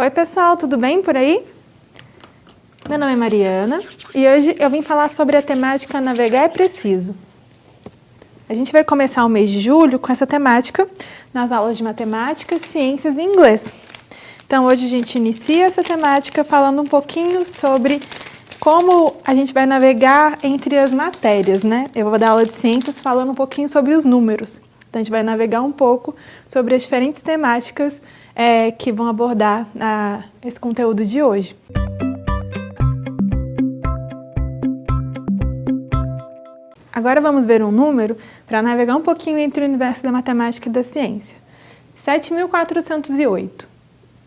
Oi pessoal, tudo bem por aí? Meu nome é Mariana e hoje eu vim falar sobre a temática Navegar é Preciso. A gente vai começar o mês de julho com essa temática nas aulas de matemática, ciências e inglês. Então hoje a gente inicia essa temática falando um pouquinho sobre como a gente vai navegar entre as matérias, né? Eu vou dar aula de ciências falando um pouquinho sobre os números. Então a gente vai navegar um pouco sobre as diferentes temáticas que vão abordar esse conteúdo de hoje. Agora vamos ver um número para navegar um pouquinho entre o universo da matemática e da ciência. 7.408.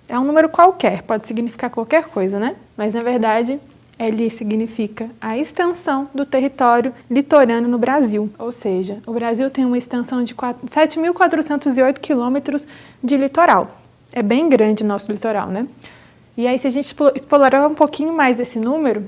É um número qualquer, pode significar qualquer coisa, né? Mas na verdade ele significa a extensão do território litorâneo no Brasil. Ou seja, o Brasil tem uma extensão de 7.408 quilômetros de litoral. É bem grande o nosso litoral, né? E aí, se a gente explorar um pouquinho mais esse número,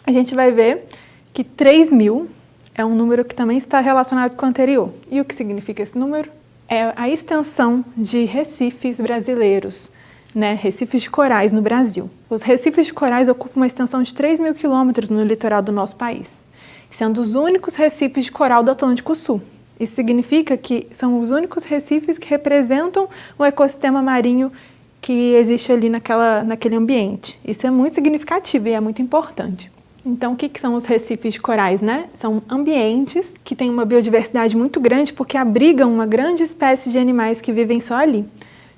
a gente vai ver que 3.000 é um número que também está relacionado com o anterior. E o que significa esse número? É a extensão de recifes brasileiros, né? Recifes de corais no Brasil. Os recifes de corais ocupam uma extensão de 3.000 quilômetros no litoral do nosso país, sendo os únicos recifes de coral do Atlântico Sul. Isso significa que são os únicos recifes que representam o ecossistema marinho que existe ali naquele ambiente. Isso é muito significativo e é muito importante. Então, o que são os recifes de corais, né? São ambientes que têm uma biodiversidade muito grande porque abrigam uma grande espécie de animais que vivem só ali,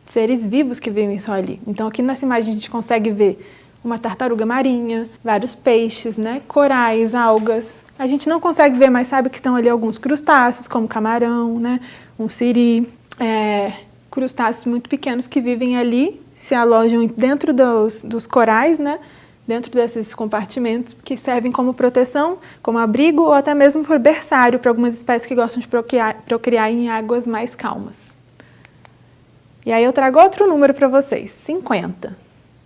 seres vivos que vivem só ali. Então, aqui nessa imagem a gente consegue ver uma tartaruga marinha, vários peixes, né? Corais, algas. A gente não consegue ver, mas sabe que estão ali alguns crustáceos, como camarão, né? Um siri, crustáceos muito pequenos que vivem ali, se alojam dentro dos corais, né? Dentro desses compartimentos que servem como proteção, como abrigo ou até mesmo por berçário para algumas espécies que gostam de procriar em águas mais calmas. E aí eu trago outro número para vocês, 50.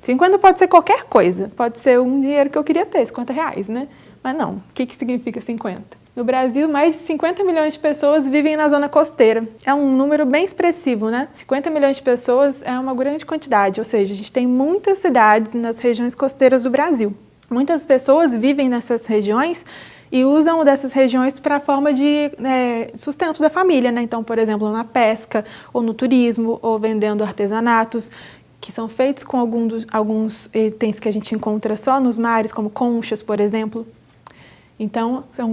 50 pode ser qualquer coisa, pode ser um dinheiro que eu queria ter, 50 reais, né? Mas não, o que significa 50? No Brasil, mais de 50 milhões de pessoas vivem na zona costeira. É um número bem expressivo, né? 50 milhões de pessoas é uma grande quantidade, ou seja, a gente tem muitas cidades nas regiões costeiras do Brasil. Muitas pessoas vivem nessas regiões e usam dessas regiões para a forma de sustento da família, né? Então, por exemplo, na pesca, ou no turismo, ou vendendo artesanatos, que são feitos com alguns itens que a gente encontra só nos mares, como conchas, por exemplo. Então, são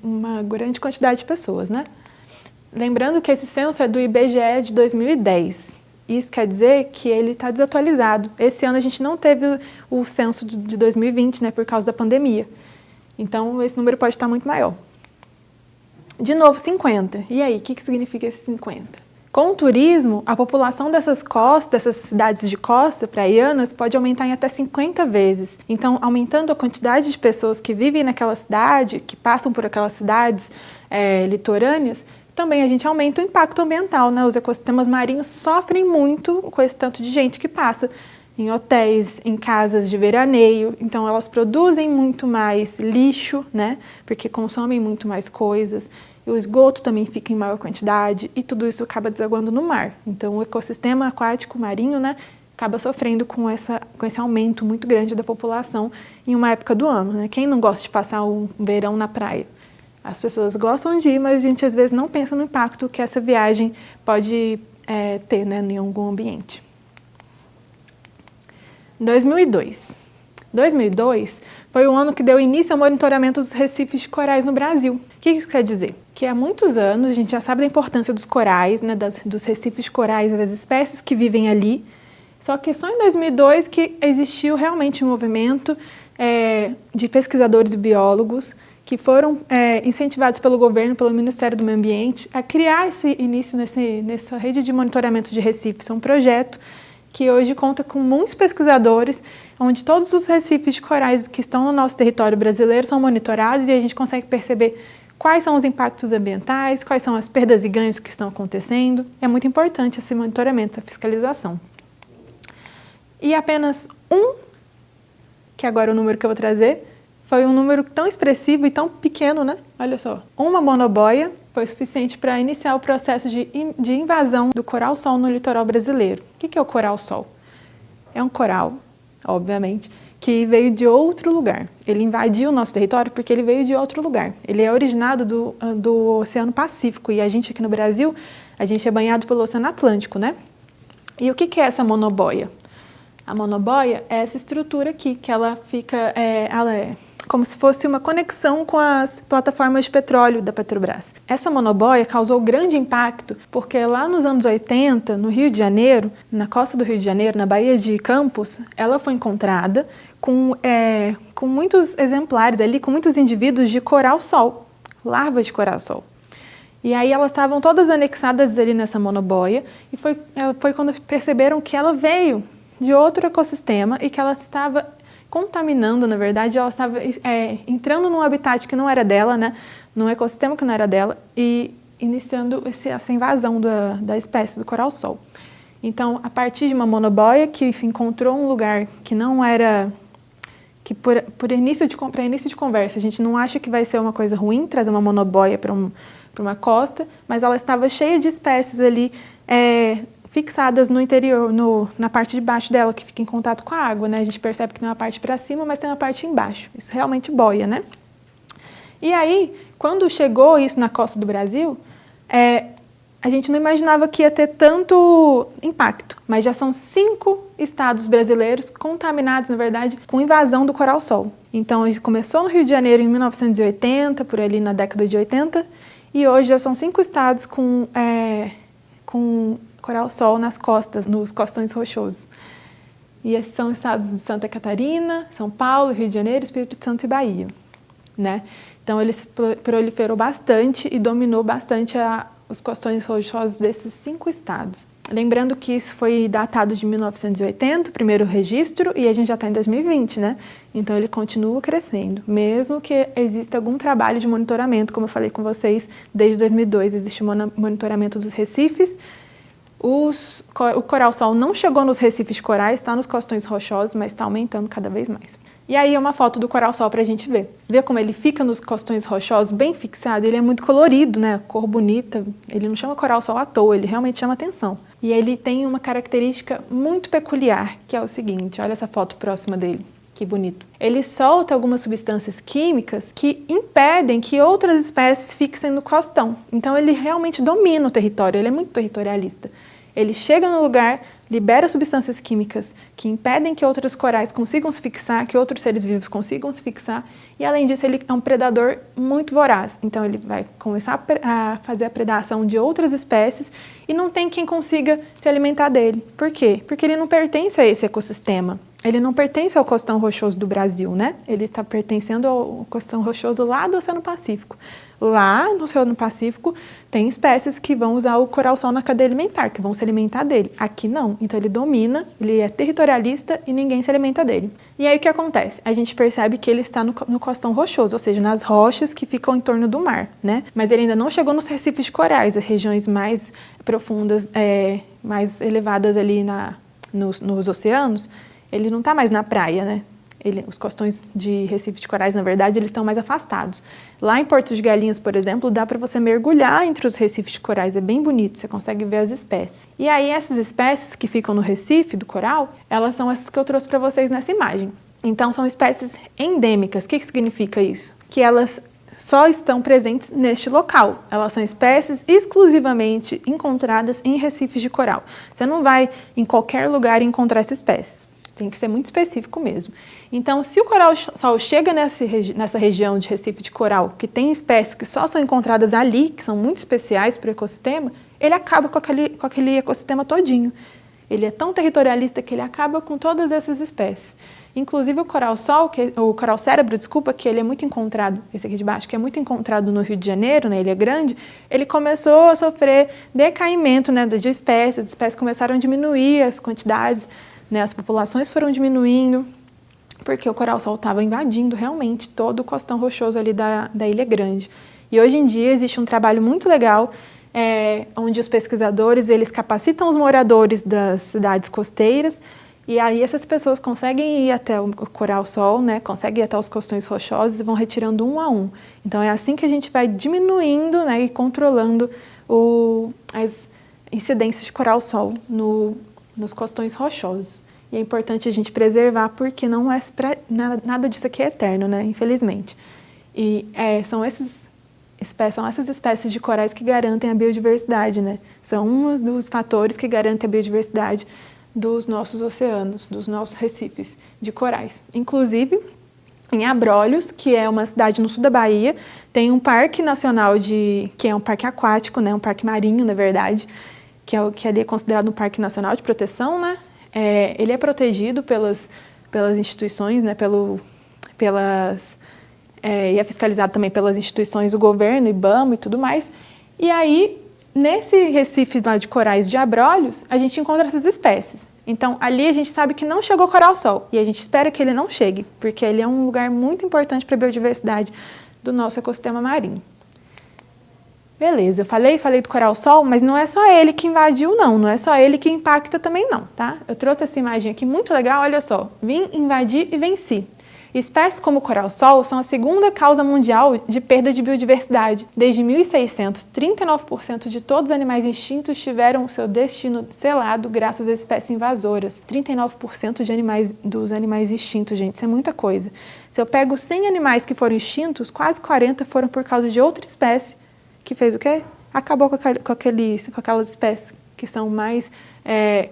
uma grande quantidade de pessoas, né? Lembrando que esse censo é do IBGE de 2010. Isso quer dizer que ele está desatualizado. Esse ano a gente não teve o censo de 2020, né, por causa da pandemia. Então, esse número pode estar muito maior. De novo, 50. E aí, o que significa esse 50? Com o turismo, a população dessas cidades de costa praianas pode aumentar em até 50 vezes. Então, aumentando a quantidade de pessoas que vivem naquela cidade, que passam por aquelas cidades litorâneas, também a gente aumenta o impacto ambiental, né? Os ecossistemas marinhos sofrem muito com esse tanto de gente que passa em hotéis, em casas de veraneio. Então, elas produzem muito mais lixo, né? Porque consomem muito mais coisas. O esgoto também fica em maior quantidade e tudo isso acaba desaguando no mar. Então, o ecossistema aquático marinho, né, acaba sofrendo com esse aumento muito grande da população em uma época do ano, né? Quem não gosta de passar o verão na praia? As pessoas gostam de ir, mas a gente às vezes não pensa no impacto que essa viagem pode ter, né, em algum ambiente. 2002. 2002 foi o ano que deu início ao monitoramento dos recifes de corais no Brasil. O que isso quer dizer? Que há muitos anos a gente já sabe da importância dos corais, né, dos recifes de corais, das espécies que vivem ali. Só que só em 2002 que existiu realmente um movimento de pesquisadores e biólogos que foram incentivados pelo governo, pelo Ministério do Meio Ambiente, a criar esse início nessa rede de monitoramento de recifes. É um projeto que hoje conta com muitos pesquisadores, onde todos os recifes de corais que estão no nosso território brasileiro são monitorados e a gente consegue perceber quais são os impactos ambientais, quais são as perdas e ganhos que estão acontecendo. É muito importante esse monitoramento, essa fiscalização. E apenas que agora é o número que eu vou trazer, foi um número tão expressivo e tão pequeno, né? Olha só, uma monoboia foi suficiente para iniciar o processo de invasão do coral-sol no litoral brasileiro. O que é o coral-sol? é um coral, obviamente, que veio de outro lugar. Ele invadiu o nosso território porque ele veio de outro lugar. Ele é originado do Oceano Pacífico e a gente aqui no Brasil, a gente é banhado pelo Oceano Atlântico, né? E o que é essa monoboia? A monoboia é essa estrutura aqui, que ela fica, ela é como se fosse uma conexão com as plataformas de petróleo da Petrobras. Essa monoboia causou grande impacto porque lá nos anos 80, no Rio de Janeiro, na costa do Rio de Janeiro, na Baía de Campos, ela foi encontrada com muitos exemplares ali, com muitos indivíduos de coral-sol, larvas de coral-sol. E aí elas estavam todas anexadas ali nessa monoboia e foi quando perceberam que ela veio de outro ecossistema e que ela estava contaminando, na verdade, ela estava entrando num habitat que não era dela, né, num ecossistema que não era dela e iniciando essa invasão da espécie do coral-sol. Então, a partir de uma monoboia que se encontrou um lugar que não era, que para início de conversa, a gente não acha que vai ser uma coisa ruim trazer uma monoboia para uma costa, mas ela estava cheia de espécies ali fixadas no interior, na parte de baixo dela, que fica em contato com a água, né? A gente percebe que tem uma parte para cima, mas tem uma parte embaixo. Isso realmente boia, né? E aí, quando chegou isso na costa do Brasil, a gente não imaginava que ia ter tanto impacto, mas já são 5 estados brasileiros contaminados, na verdade, com invasão do coral-sol. Então, isso começou no Rio de Janeiro em 1980, por ali na década de 80, e hoje já são 5 estados com coral-sol nas costas, nos costões rochosos. E esses são estados de Santa Catarina, São Paulo, Rio de Janeiro, Espírito Santo e Bahia, né? Então ele se proliferou bastante e dominou bastante os costões rochosos desses 5 estados. Lembrando que isso foi datado de 1980, o primeiro registro, e a gente já está em 2020, né? Então ele continua crescendo, mesmo que exista algum trabalho de monitoramento, como eu falei com vocês, desde 2002 existe o monitoramento dos recifes. O coral-sol não chegou nos recifes corais, está nos costões rochosos, mas está aumentando cada vez mais. E aí é uma foto do coral-sol para a gente ver. Vê como ele fica nos costões rochosos bem fixado, ele é muito colorido, né? Cor bonita, ele não chama coral-sol à toa, ele realmente chama atenção. E ele tem uma característica muito peculiar, que é o seguinte, olha essa foto próxima dele. Que bonito. Ele solta algumas substâncias químicas que impedem que outras espécies fixem no costão. Então ele realmente domina o território, ele é muito territorialista. Ele chega no lugar, libera substâncias químicas que impedem que outros corais consigam se fixar, que outros seres vivos consigam se fixar, e além disso ele é um predador muito voraz. Então ele vai começar a fazer a predação de outras espécies e não tem quem consiga se alimentar dele. Por quê? Porque ele não pertence a esse ecossistema. Ele não pertence ao costão rochoso do Brasil, né? Ele está pertencendo ao costão rochoso lá do Oceano Pacífico. Lá no Oceano Pacífico tem espécies que vão usar o coral-sol na cadeia alimentar, que vão se alimentar dele. Aqui não. Então ele domina, ele é territorialista e ninguém se alimenta dele. E aí o que acontece? A gente percebe que ele está no costão rochoso, ou seja, nas rochas que ficam em torno do mar, né? Mas ele ainda não chegou nos recifes de corais, as regiões mais profundas, mais elevadas ali nos oceanos. Ele não está mais na praia, né? Os costões de Recife de Corais, na verdade, eles estão mais afastados. Lá em Porto de Galinhas, por exemplo, dá para você mergulhar entre os recifes de corais, é bem bonito, você consegue ver as espécies. E aí essas espécies que ficam no recife do coral, elas são essas que eu trouxe para vocês nessa imagem. Então são espécies endêmicas. O que significa isso? Que elas só estão presentes neste local. Elas são espécies exclusivamente encontradas em recifes de coral. Você não vai em qualquer lugar encontrar essas espécies. Tem que ser muito específico mesmo. Então, se o coral-sol chega nessa região de recife de coral, que tem espécies que só são encontradas ali, que são muito especiais para o ecossistema, ele acaba com aquele ecossistema todinho. Ele é tão territorialista que ele acaba com todas essas espécies. Inclusive o coral-cérebro, que ele é muito encontrado, esse aqui de baixo, que é muito encontrado no Rio de Janeiro, na Ilha Grande, ele começou a sofrer decaimento, né, de espécies, as espécies começaram a diminuir as quantidades, né, as populações foram diminuindo, porque o coral-sol estava invadindo realmente todo o costão rochoso ali da Ilha Grande. E hoje em dia existe um trabalho muito legal, onde os pesquisadores eles capacitam os moradores das cidades costeiras, e aí essas pessoas conseguem ir até o coral-sol, né, conseguem ir até os costões rochosos e vão retirando um a um. Então é assim que a gente vai diminuindo, né, e controlando as incidências de coral-sol nos costões rochosos. E é importante a gente preservar porque não é nada disso aqui é eterno, né? Infelizmente. E são essas espécies de corais que garantem a biodiversidade, né? São um dos fatores que garantem a biodiversidade dos nossos oceanos, dos nossos recifes de corais. Inclusive, em Abrolhos, que é uma cidade no sul da Bahia, tem um parque nacional que é um parque aquático, né? Um parque marinho, na verdade, que ali é considerado um parque nacional de proteção, né? Ele é protegido pelas instituições, né? E é fiscalizado também pelas instituições do governo, IBAMA e tudo mais. E aí, nesse recife lá de corais de Abrolhos, a gente encontra essas espécies. Então, ali a gente sabe que não chegou coral-sol, e a gente espera que ele não chegue, porque ele é um lugar muito importante para a biodiversidade do nosso ecossistema marinho. Beleza, eu falei do coral-sol, mas não é só ele que invadiu, não é só ele que impacta também não, tá? Eu trouxe essa imagem aqui muito legal, olha só, vim, invadi e venci. Espécies como o coral-sol são a segunda causa mundial de perda de biodiversidade. Desde 1600, 39% de todos os animais extintos tiveram o seu destino selado graças às espécies invasoras. 39% dos animais extintos, gente, isso é muita coisa. Se eu pego 100 animais que foram extintos, quase 40 foram por causa de outra espécie que fez o quê? Acabou com aquelas espécies que são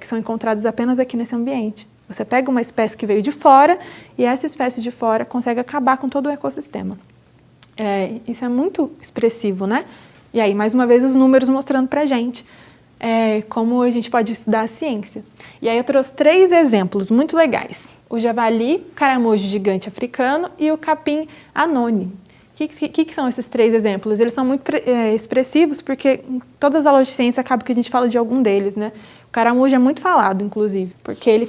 que são encontradas apenas aqui nesse ambiente. Você pega uma espécie que veio de fora e essa espécie de fora consegue acabar com todo o ecossistema. Isso é muito expressivo, né? E aí, mais uma vez, os números mostrando pra gente como a gente pode estudar a ciência. E aí eu trouxe 3 exemplos muito legais. O javali, caramujo gigante africano e o capim anone. O que são esses 3 exemplos? Eles são muito expressivos porque em todas as aulas de ciência acaba que a gente fala de algum deles, né? O caramujo é muito falado, inclusive, porque ele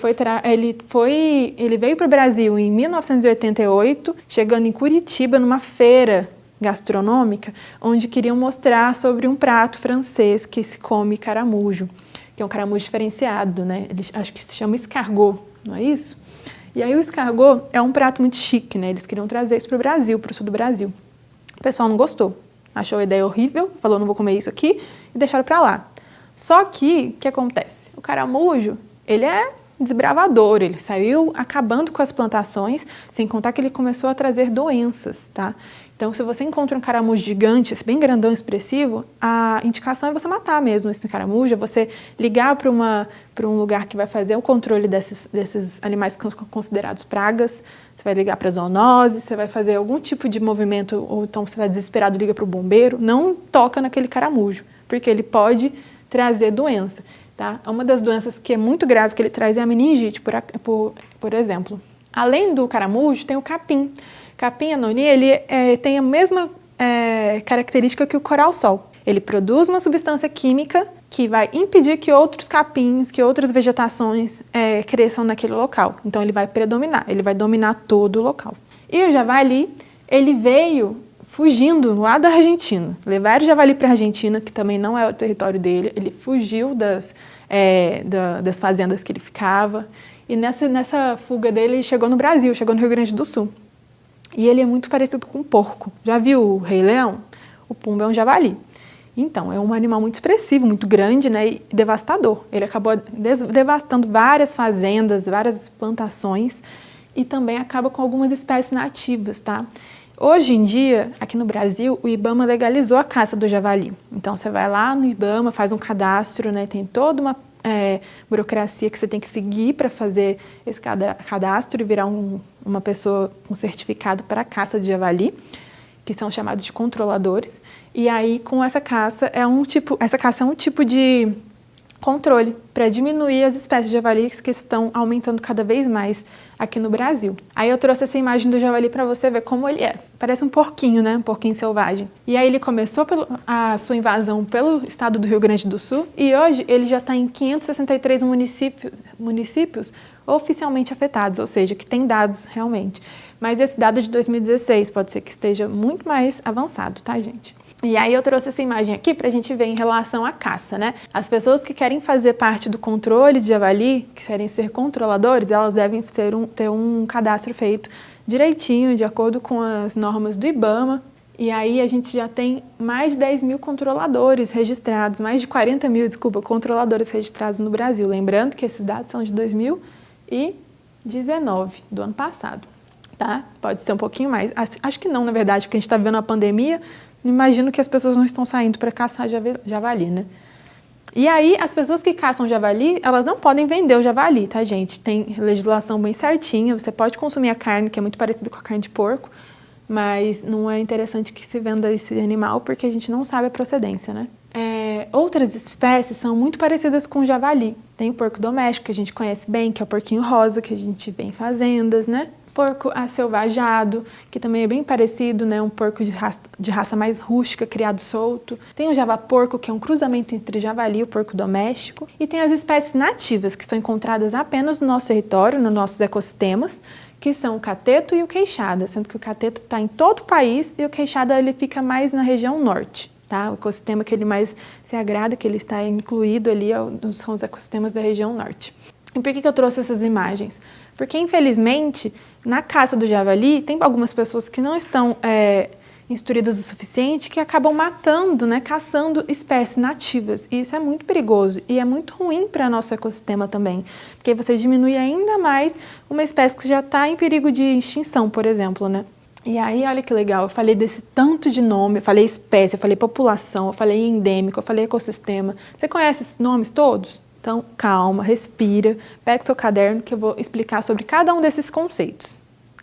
veio para o Brasil em 1988, chegando em Curitiba numa feira gastronômica, onde queriam mostrar sobre um prato francês que se come caramujo, que é um caramujo diferenciado, né? Acho que se chama escargot, não é isso? E aí o escargot é um prato muito chique, né? Eles queriam trazer isso para o Brasil, para o sul do Brasil. O pessoal não gostou, achou a ideia horrível, falou não vou comer isso aqui e deixaram para lá. Só que, o que acontece? O caramujo, ele é desbravador, ele saiu acabando com as plantações, sem contar que ele começou a trazer doenças, tá? Então, se você encontra um caramujo gigante, esse bem grandão, expressivo, a indicação é você matar mesmo esse caramujo, é você ligar para um lugar que vai fazer o controle desses animais que são considerados pragas, você vai ligar para a zoonose, você vai fazer algum tipo de movimento, ou então você está desesperado, liga para o bombeiro, não toca naquele caramujo, porque ele pode trazer doença, tá? Uma das doenças que é muito grave que ele traz é a meningite, por exemplo. Além do caramujo, tem o capim. Capim anone, ele tem a mesma característica que o coral-sol. Ele produz uma substância química que vai impedir que outros capins, que outras vegetações cresçam naquele local. Então, ele vai predominar, ele vai dominar todo o local. E o javali, ele veio fugindo lá da Argentina. Levaram o javali para a Argentina, que também não é o território dele. Ele fugiu das fazendas que ele ficava. E nessa fuga dele, ele chegou no Brasil, chegou no Rio Grande do Sul. E ele é muito parecido com um porco. Já viu o Rei Leão? O Pumba é um javali. Então, é um animal muito expressivo, muito grande, né, e devastador. Ele acabou devastando várias fazendas, várias plantações e também acaba com algumas espécies nativas, tá? Hoje em dia, aqui no Brasil, o IBAMA legalizou a caça do javali. Então, você vai lá no IBAMA, faz um cadastro, né, tem toda uma burocracia que você tem que seguir para fazer esse cadastro e virar uma pessoa com certificado para a caça de javali, que são chamados de controladores. E aí, com essa caça é um tipo de controle para diminuir as espécies de javalis que estão aumentando cada vez mais aqui no Brasil. Aí eu trouxe essa imagem do javali para você ver como ele é. Parece um porquinho, né? Um porquinho selvagem. E aí ele começou a sua invasão pelo estado do Rio Grande do Sul e hoje ele já está em 563 municípios oficialmente afetados, ou seja, que tem dados realmente. Mas esse dado de 2016 pode ser que esteja muito mais avançado, tá, gente? E aí eu trouxe essa imagem aqui para a gente ver em relação à caça, né? As pessoas que querem fazer parte do controle de javali, que querem ser controladores, elas devem ter um cadastro feito direitinho, de acordo com as normas do IBAMA. E aí a gente já tem mais de 10 mil controladores registrados, mais de 40 mil, controladores registrados no Brasil. Lembrando que esses dados são de 2016. 2019, do ano passado, tá? Pode ser um pouquinho mais. Acho que não, na verdade, porque a gente está vivendo uma pandemia, imagino que as pessoas não estão saindo para caçar javali, né? E aí, as pessoas que caçam javali, elas não podem vender o javali, tá, gente? Tem legislação bem certinha, você pode consumir a carne, que é muito parecida com a carne de porco, mas não é interessante que se venda esse animal, porque a gente não sabe a procedência, né? Outras espécies são muito parecidas com o javali. Tem o porco doméstico, que a gente conhece bem, que é o porquinho rosa, que a gente vê em fazendas, né? Porco acelvajado, que também é bem parecido, né? Um porco de raça mais rústica, criado solto. Tem o javaporco, que é um cruzamento entre javali e o porco doméstico. E tem as espécies nativas, que são encontradas apenas no nosso território, nos nossos ecossistemas, que são o cateto e o queixada, sendo que o cateto está em todo o país e o queixada ele fica mais na região norte. Tá? O ecossistema que ele mais se agrada, que ele está incluído ali, são os ecossistemas da região norte. E por que eu trouxe essas imagens? Porque, infelizmente, na caça do javali, tem algumas pessoas que não estão instruídas o suficiente que acabam matando, né, caçando espécies nativas. E isso é muito perigoso e é muito ruim para nosso ecossistema também, porque você diminui ainda mais uma espécie que já está em perigo de extinção, por exemplo, né? E aí, olha que legal, eu falei desse tanto de nome, eu falei espécie, eu falei população, eu falei endêmico, eu falei ecossistema. Você conhece esses nomes todos? Então, calma, respira, pega o seu caderno que eu vou explicar sobre cada um desses conceitos.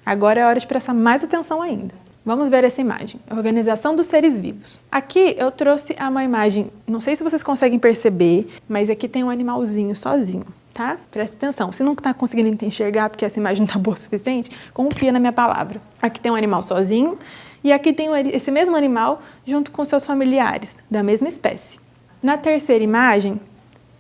Agora é hora de prestar mais atenção ainda. Vamos ver essa imagem, Organização dos Seres Vivos. Aqui eu trouxe uma imagem, não sei se vocês conseguem perceber, mas aqui tem um animalzinho sozinho. Tá? Presta atenção, se não está conseguindo enxergar porque essa imagem não está boa o suficiente, confia na minha palavra. Aqui tem um animal sozinho e aqui tem esse mesmo animal junto com seus familiares, da mesma espécie. Na terceira imagem,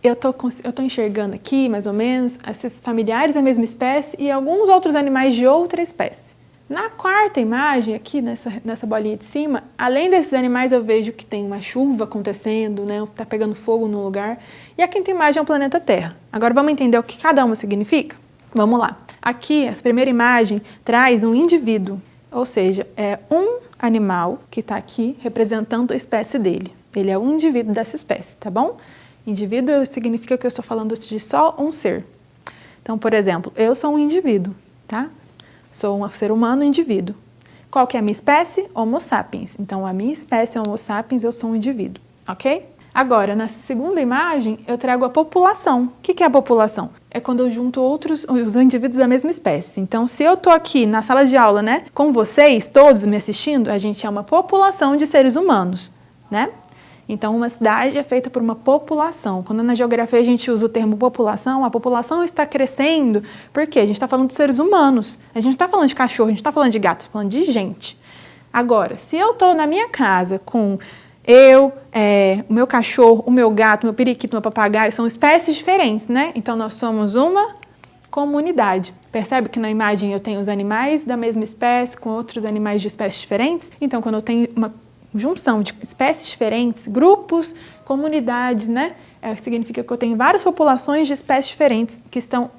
eu tô enxergando aqui, mais ou menos, esses familiares da mesma espécie e alguns outros animais de outra espécie. Na quarta imagem, aqui nessa bolinha de cima, além desses animais eu vejo que tem uma chuva acontecendo, né? Tá pegando fogo no lugar. E a quinta imagem é o planeta Terra. Agora vamos entender o que cada uma significa? Vamos lá. Aqui, essa primeira imagem traz um indivíduo, ou seja, é um animal que está aqui representando a espécie dele. Ele é um indivíduo dessa espécie, tá bom? Indivíduo significa que eu estou falando de só um ser. Então, por exemplo, eu sou um indivíduo, tá? Sou um ser humano, indivíduo. Qual que é a minha espécie? Homo sapiens. Então, a minha espécie é Homo sapiens, eu sou um indivíduo, ok? Agora, nessa segunda imagem, eu trago a população. O que é a população? É quando eu junto os indivíduos da mesma espécie. Então, se eu estou aqui na sala de aula, né, com vocês, todos me assistindo, a gente é uma população de seres humanos, né? Então, uma cidade é feita por uma população. Quando na geografia a gente usa o termo população, a população está crescendo, porque a gente está falando de seres humanos. A gente não está falando de cachorro, a gente não está falando de gato, está falando de gente. Agora, se eu estou na minha casa com o meu cachorro, o meu gato, o meu periquito, o meu papagaio, são espécies diferentes, né? Então, nós somos uma comunidade. Percebe que na imagem eu tenho os animais da mesma espécie com outros animais de espécies diferentes? Então, quando eu tenho uma junção de espécies diferentes, grupos, comunidades, né? Significa que eu tenho várias populações de espécies diferentes que estão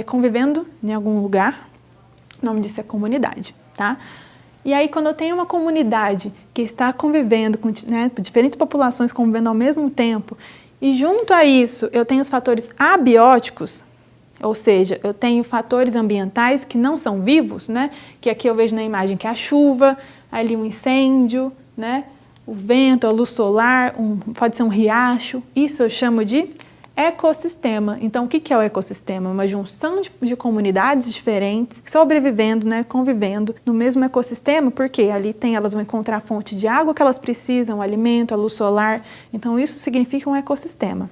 convivendo em algum lugar. O nome disso é comunidade, tá? E aí, quando eu tenho uma comunidade que está convivendo com, né, diferentes populações convivendo ao mesmo tempo, e junto a isso eu tenho os fatores abióticos, ou seja, eu tenho fatores ambientais que não são vivos, né? Que aqui eu vejo na imagem que é a chuva, ali um incêndio, né? O vento, a luz solar, pode ser um riacho. Isso eu chamo de ecossistema. Então, o que é o ecossistema? Uma junção de comunidades diferentes, sobrevivendo, né? Convivendo no mesmo ecossistema, porque ali elas vão encontrar a fonte de água que elas precisam, o alimento, a luz solar. Então, isso significa um ecossistema.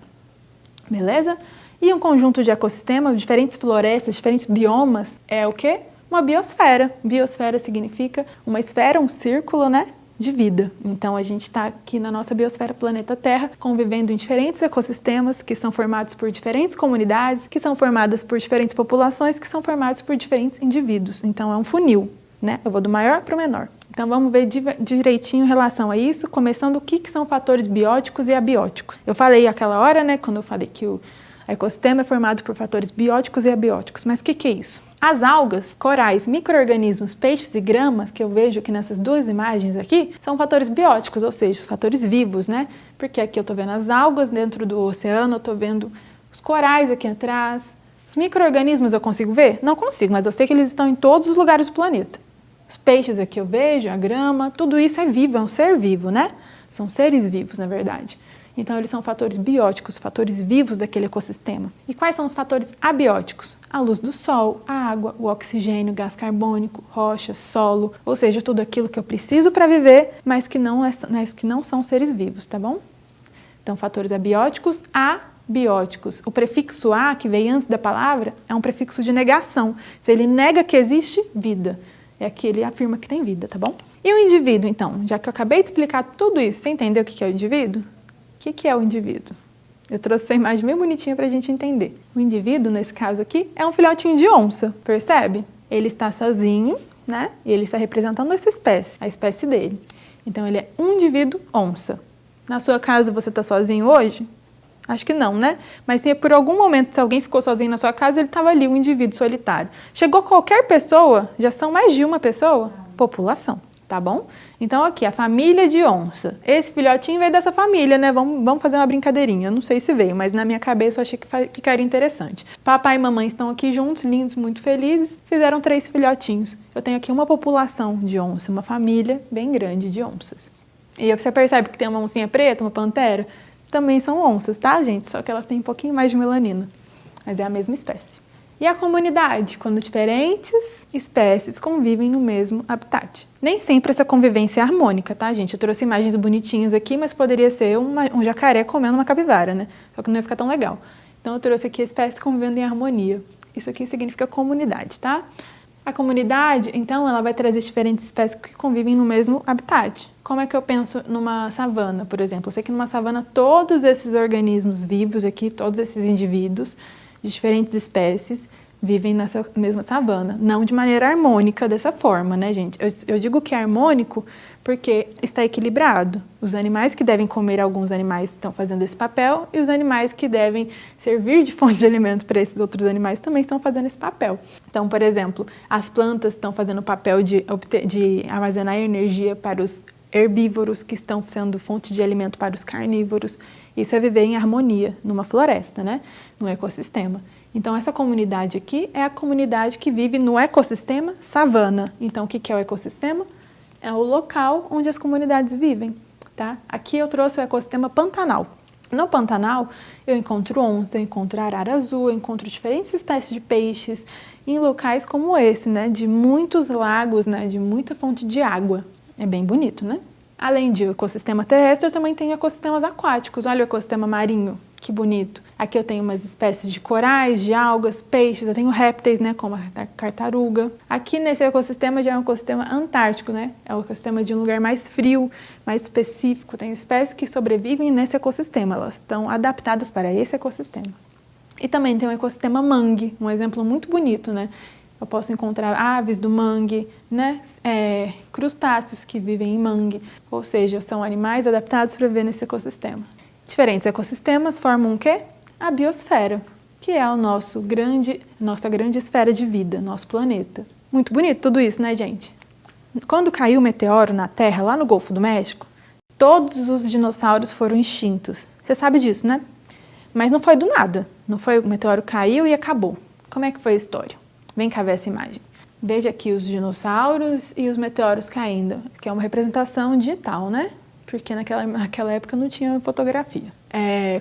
Beleza? E um conjunto de ecossistemas, diferentes florestas, diferentes biomas, é o quê? Uma biosfera. Biosfera significa uma esfera, um círculo, né? De vida. Então, a gente está aqui na nossa biosfera planeta Terra, convivendo em diferentes ecossistemas que são formados por diferentes comunidades, que são formadas por diferentes populações, que são formados por diferentes indivíduos. Então, é um funil, né? Eu vou do maior para o menor. Então, vamos ver direitinho em relação a isso, começando o que são fatores bióticos e abióticos. Eu falei aquela hora, né, quando eu falei que o ecossistema é formado por fatores bióticos e abióticos. Mas o que é isso? As algas, corais, micro-organismos, peixes e gramas, que eu vejo aqui nessas duas imagens aqui, são fatores bióticos, ou seja, fatores vivos, né? Porque aqui eu estou vendo as algas dentro do oceano, eu estou vendo os corais aqui atrás, Os micro-organismos eu consigo ver? Não consigo, mas eu sei que eles estão em todos os lugares do planeta. Os peixes aqui eu vejo, a grama, tudo isso é vivo, é um ser vivo, né? São seres vivos, na verdade. Então, eles são fatores bióticos, fatores vivos daquele ecossistema. E quais são os fatores abióticos? A luz do sol, a água, o oxigênio, gás carbônico, rocha, solo, ou seja, tudo aquilo que eu preciso para viver, mas que não são seres vivos, tá bom? Então, fatores abióticos, abióticos. O prefixo a, que veio antes da palavra, é um prefixo de negação. Se ele nega que existe vida, é que ele afirma que tem vida, tá bom? E o indivíduo, então? Já que eu acabei de explicar tudo isso, você entendeu o que é o indivíduo? O que é o indivíduo? Eu trouxe essa imagem bem bonitinha para a gente entender. O indivíduo, nesse caso aqui, é um filhotinho de onça, percebe? Ele está sozinho, né? E ele está representando essa espécie, a espécie dele. Então, ele é um indivíduo onça. Na sua casa, você está sozinho hoje? Acho que não, né? Mas se por algum momento, se alguém ficou sozinho na sua casa, ele estava ali, um indivíduo solitário. Chegou qualquer pessoa, já são mais de uma pessoa? População. Tá bom? Então, aqui, a família de onça. Esse filhotinho veio dessa família, né? Vamos fazer uma brincadeirinha. Eu não sei se veio, mas na minha cabeça eu achei que ficaria interessante. Papai e mamãe estão aqui juntos, lindos, muito felizes. Fizeram 3 filhotinhos. Eu tenho aqui uma população de onça, uma família bem grande de onças. E você percebe que tem uma oncinha preta, uma pantera? Também são onças, tá, gente? Só que elas têm um pouquinho mais de melanina. Mas é a mesma espécie. E a comunidade, quando diferentes espécies convivem no mesmo habitat. Nem sempre essa convivência é harmônica, tá, gente? Eu trouxe imagens bonitinhas aqui, mas poderia ser um jacaré comendo uma capivara, né? Só que não ia ficar tão legal. Então eu trouxe aqui espécies convivendo em harmonia. Isso aqui significa comunidade, tá? A comunidade, então, ela vai trazer diferentes espécies que convivem no mesmo habitat. Como é que eu penso numa savana, por exemplo? Eu sei que numa savana todos esses organismos vivos aqui, todos esses indivíduos de diferentes espécies vivem nessa mesma savana. Não de maneira harmônica dessa forma, né, gente? Eu digo que é harmônico porque está equilibrado. Os animais que devem comer alguns animais estão fazendo esse papel e os animais que devem servir de fonte de alimento para esses outros animais também estão fazendo esse papel. Então, por exemplo, as plantas estão fazendo o papel de armazenar energia para os herbívoros que estão sendo fonte de alimento para os carnívoros. Isso é viver em harmonia numa floresta, né? No ecossistema. Então, essa comunidade aqui é a comunidade que vive no ecossistema savana. Então, o que é o ecossistema? É o local onde as comunidades vivem, tá? Aqui eu trouxe o ecossistema Pantanal. No Pantanal, eu encontro onça, eu encontro arara azul, eu encontro diferentes espécies de peixes em locais como esse, né? De muitos lagos, né? De muita fonte de água. É bem bonito, né? Além de ecossistema terrestre, eu também tenho ecossistemas aquáticos. Olha o ecossistema marinho, que bonito. Aqui eu tenho umas espécies de corais, de algas, peixes, eu tenho répteis, né, como a tartaruga. Aqui nesse ecossistema já é um ecossistema antártico, né? É um ecossistema de um lugar mais frio, mais específico. Tem espécies que sobrevivem nesse ecossistema, elas estão adaptadas para esse ecossistema. E também tem o ecossistema mangue, um exemplo muito bonito, né? Eu posso encontrar aves do mangue, né? Crustáceos que vivem em mangue, ou seja, são animais adaptados para viver nesse ecossistema. Diferentes ecossistemas formam o quê? A biosfera, que é nossa grande esfera de vida, nosso planeta. Muito bonito tudo isso, né, gente? Quando caiu o meteoro na Terra, lá no Golfo do México, todos os dinossauros foram extintos. Você sabe disso, né? Mas não foi do nada. Não foi o meteoro caiu e acabou. Como é que foi a história? Vem cá ver essa imagem. Veja aqui os dinossauros e os meteoros caindo, que é uma representação digital, né? Porque naquela época não tinha fotografia.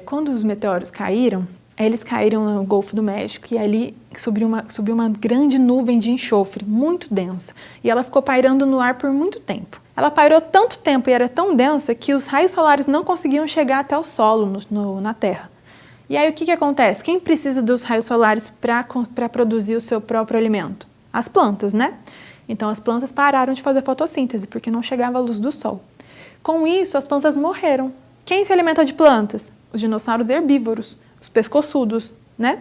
Quando os meteoros caíram, eles caíram no Golfo do México e ali subiu uma grande nuvem de enxofre, muito densa. E ela ficou pairando no ar por muito tempo. Ela pairou tanto tempo e era tão densa que os raios solares não conseguiam chegar até o solo na Terra. E aí o que acontece? Quem precisa dos raios solares para produzir o seu próprio alimento? As plantas, né? Então as plantas pararam de fazer fotossíntese porque não chegava a luz do sol. Com isso, as plantas morreram. Quem se alimenta de plantas? Os dinossauros herbívoros, os pescoçudos, né?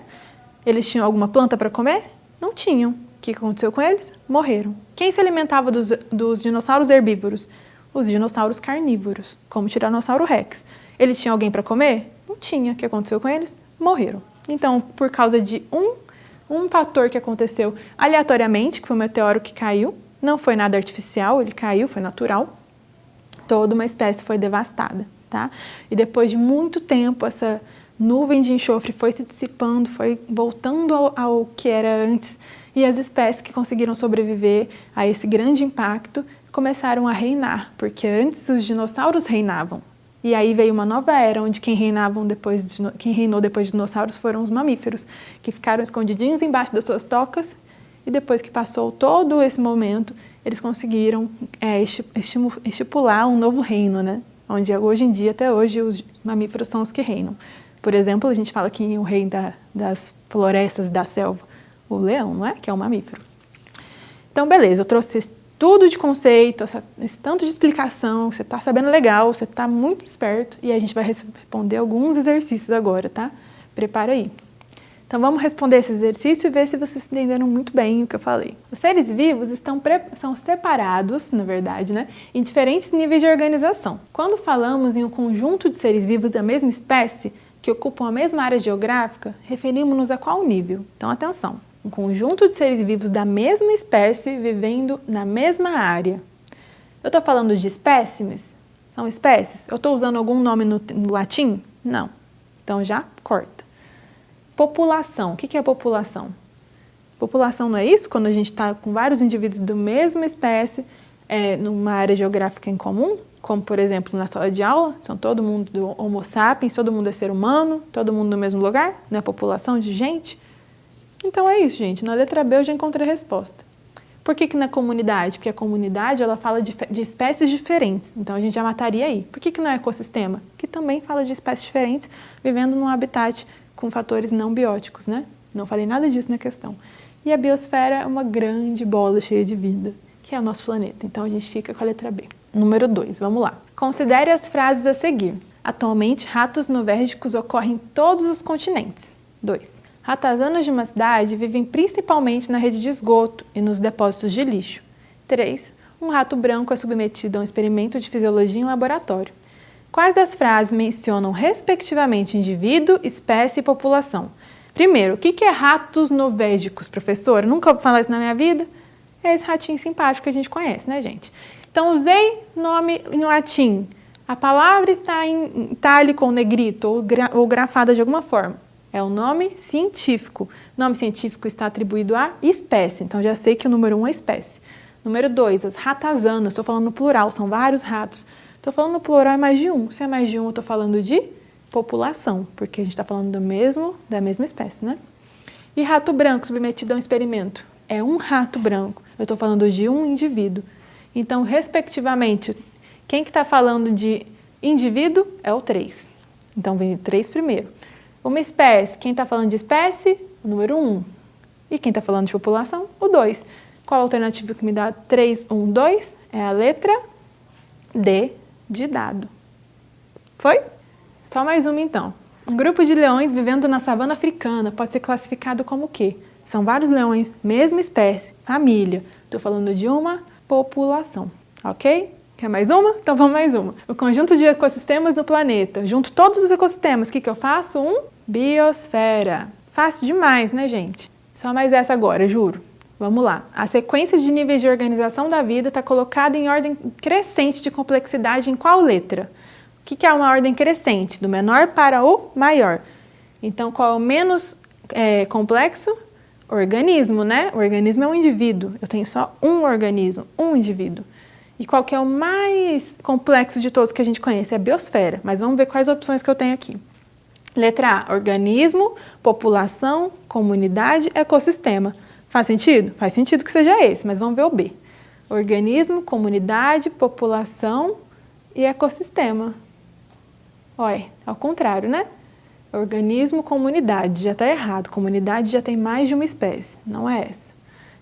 Eles tinham alguma planta para comer? Não tinham. O que aconteceu com eles? Morreram. Quem se alimentava dos dinossauros herbívoros? Os dinossauros carnívoros, como o Tiranossauro Rex. Eles tinham alguém para comer? Não tinha. O que aconteceu com eles? Morreram. Então, por causa de um fator que aconteceu aleatoriamente, que foi o meteoro que caiu, não foi nada artificial, ele caiu, foi natural, toda uma espécie foi devastada, tá? E depois de muito tempo, essa nuvem de enxofre foi se dissipando, foi voltando ao que era antes, e as espécies que conseguiram sobreviver a esse grande impacto começaram a reinar, porque antes os dinossauros reinavam. E aí veio uma nova era, onde quem reinou depois de dinossauros foram os mamíferos, que ficaram escondidinhos embaixo das suas tocas, e depois que passou todo esse momento, eles conseguiram estipular um novo reino, né? Onde hoje em dia, até hoje, os mamíferos são os que reinam. Por exemplo, a gente fala que o rei das florestas da selva, o leão, não é? Que é um mamífero. Então, beleza, eu trouxe tudo de conceito, esse tanto de explicação, você está sabendo legal, você está muito esperto, e a gente vai responder alguns exercícios agora, tá? Prepara aí. Então vamos responder esse exercício e ver se vocês entenderam muito bem o que eu falei. Os seres vivos são separados, na verdade, né, em diferentes níveis de organização. Quando falamos em um conjunto de seres vivos da mesma espécie, que ocupam a mesma área geográfica, referimos-nos a qual nível? Então atenção, um conjunto de seres vivos da mesma espécie vivendo na mesma área. Eu estou falando de espécimes? São espécies? Eu estou usando algum nome no latim? Não. Então já corta. População. O que é população? População não é isso? Quando a gente está com vários indivíduos da mesma espécie, numa área geográfica em comum, como, por exemplo, na sala de aula, são todo mundo do Homo sapiens, todo mundo é ser humano, todo mundo no mesmo lugar, não é população de gente? Então é isso, gente. Na letra B eu já encontrei a resposta. Por que na comunidade? Porque a comunidade ela fala de espécies diferentes, então a gente já mataria aí. Por que não é ecossistema? Que também fala de espécies diferentes vivendo num habitat com fatores não bióticos, né? Não falei nada disso na questão. E a biosfera é uma grande bola cheia de vida, que é o nosso planeta. Então a gente fica com a letra B. Número 2, vamos lá. Considere as frases a seguir. Atualmente, ratos novérgicos ocorrem em todos os continentes. 2. Ratazanas de uma cidade vivem principalmente na rede de esgoto e nos depósitos de lixo. 3. Um rato branco é submetido a um experimento de fisiologia em laboratório. Quais das frases mencionam respectivamente indivíduo, espécie e população? Primeiro, o que é ratos novérgicos, professora? Nunca ouvi falar isso na minha vida? É esse ratinho simpático que a gente conhece, né, gente? Então, usei nome em latim. A palavra está em itálico ou negrito ou grafada de alguma forma. É o nome científico. O nome científico está atribuído à espécie. Então, já sei que o número 1 é espécie. Número 2, as ratazanas. Estou falando no plural, são vários ratos. Estou falando no plural, é mais de um. Se é mais de um, eu estou falando de população, porque a gente está falando da mesma espécie, né? E rato branco submetido a um experimento. É um rato branco. Eu estou falando de um indivíduo. Então, respectivamente, quem que está falando de indivíduo é o 3. Então, vem o 3 primeiro. Uma espécie, quem está falando de espécie? O número 1. E quem está falando de população? O 2. Qual a alternativa que me dá 3, 1, 2? É a letra D de dado. Foi? Só mais uma então. Um grupo de leões vivendo na savana africana pode ser classificado como o quê? São vários leões, mesma espécie, família. Estou falando de uma população, ok? Quer mais uma? Então vamos mais uma. O conjunto de ecossistemas no planeta. Junto todos os ecossistemas, o que eu faço? Biosfera. Fácil demais, né, gente? Só mais essa agora, juro. Vamos lá. A sequência de níveis de organização da vida está colocada em ordem crescente de complexidade em qual letra? O que é uma ordem crescente? Do menor para o maior. Então, qual é o menos complexo? Organismo, né? O organismo é um indivíduo. Eu tenho só um organismo, um indivíduo. E qual que é o mais complexo de todos que a gente conhece? É a biosfera. Mas vamos ver quais opções que eu tenho aqui. Letra A, organismo, população, comunidade, ecossistema. Faz sentido? Faz sentido que seja esse, mas vamos ver o B. Organismo, comunidade, população e ecossistema. Olha, ao contrário, né? Organismo, comunidade, já está errado. Comunidade já tem mais de uma espécie, não é essa.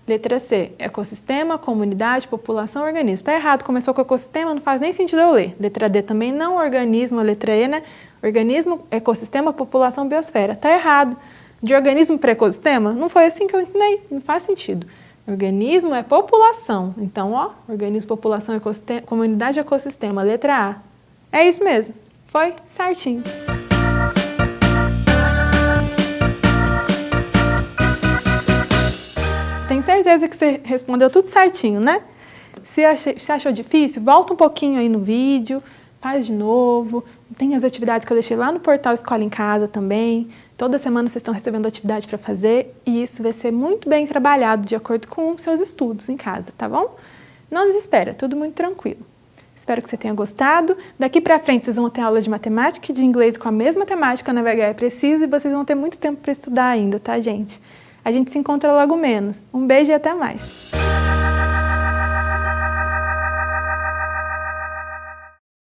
Letra C, ecossistema, comunidade, população, organismo. Está errado, começou com ecossistema, não faz nem sentido eu ler. Letra D também não, organismo, letra E, né? Organismo, ecossistema, população, biosfera. Está errado. De organismo para ecossistema, não foi assim que eu ensinei, não faz sentido. Organismo é população, então, ó, organismo, população, ecossistema, comunidade, ecossistema, letra A. É isso mesmo, foi certinho. Tenho certeza que você respondeu tudo certinho, né? Se achou difícil, volta um pouquinho aí no vídeo, faz de novo, Tem as atividades que eu deixei lá no portal Escola em Casa também. Toda semana vocês estão recebendo atividade para fazer e isso vai ser muito bem trabalhado de acordo com os seus estudos em casa, tá bom? Não desespera, tudo muito tranquilo. Espero que você tenha gostado. Daqui pra frente vocês vão ter aula de matemática e de inglês com a mesma temática na VHE Precisa e vocês vão ter muito tempo para estudar ainda, tá, gente? A gente se encontra logo menos. Um beijo e até mais!